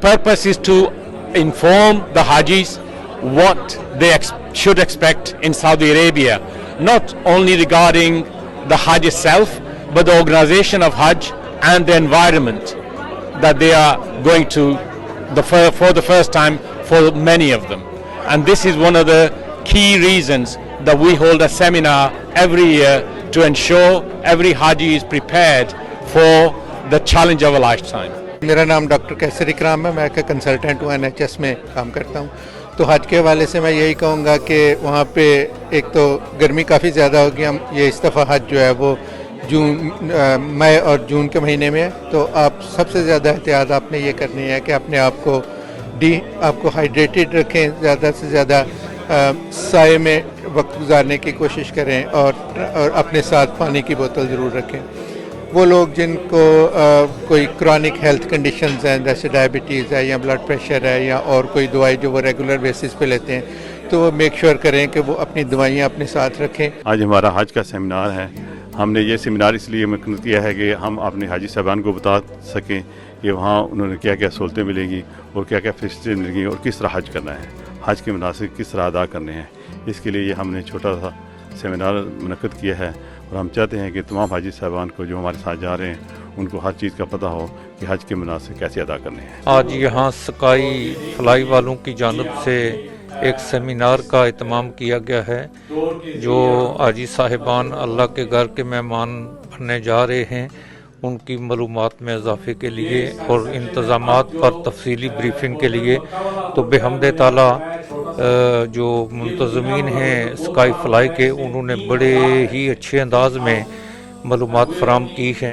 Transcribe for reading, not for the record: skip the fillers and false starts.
purpose is to inform the Hajis what they should expect in Saudi Arabia, not only regarding the Hajj itself, but the organization of Hajj and the environment that they are going to for the first time for many of them. And this is one of the key reasons that we hold a seminar every year to ensure every Haji is prepared for the challenge of a lifetime. मेरा नाम doctor कैसर इकराम है, मैं एक consultant हूँ, NHS में काम करता हूँ। तो हज के हवाले से मैं यही कहूँगा कि वहाँ पे एक तो गर्मी काफ़ी ज़्यादा होगी। हम ये इस दफ़ा हज जो है वो मई और जून के महीने में है, तो आप सबसे ज़्यादा एहतियात आपने ये करनी है कि अपने आप को हाइड्रेटेड रखें, ज़्यादा से ज़्यादा साए में वक्त गुजारने की कोशिश करें और अपने साथ पानी की बोतल ज़रूर रखें। वो लोग जिनको कोई क्रॉनिक हेल्थ कंडीशंस हैं, जैसे डायबिटीज़ है या ब्लड प्रेशर है या और कोई दवाई जो वो रेगुलर बेसिस पे लेते हैं, तो वो मेक श्योर करें कि वो अपनी दवाइयाँ अपने साथ रखें। आज हमारा हज का सेमिनार है। हमने ये सेमिनार इसलिए मुनक़्क़िद किया है कि हम अपने हाजी साहबान को बता सकें कि वहाँ उन्होंने क्या क्या सहूलतें मिलेंगी और क्या क्या फैसिलिटी मिलेंगी और किस तरह हज करना है, हज के मनासिक किस तरह अदा करने हैं। इसके लिए ये हमने छोटा सा सेमिनार मुनक़्क़िद किया है और हम चाहते हैं कि तमाम हाजी साहबान को जो हमारे साथ जा रहे हैं उनको हर चीज़ का पता हो कि हज के मनासिक कैसे अदा करने हैं। आज यहाँ स्काई फ्लाई वालों की जानिब से एक सेमिनार का इत्माम किया गया है। जो हाजी साहिबान अल्लाह के घर के मेहमान बनने जा रहे हैं उनकी मालूमात में इजाफे के लिए और इंतज़ामात पर तफसीली ब्रीफिंग के लिए तो बेहमद ताला जो मुंतज़मीन हैं स्काई फ्लाई के, उन्होंने बड़े ही अच्छे अंदाज में मालूमात फराहम की हैं।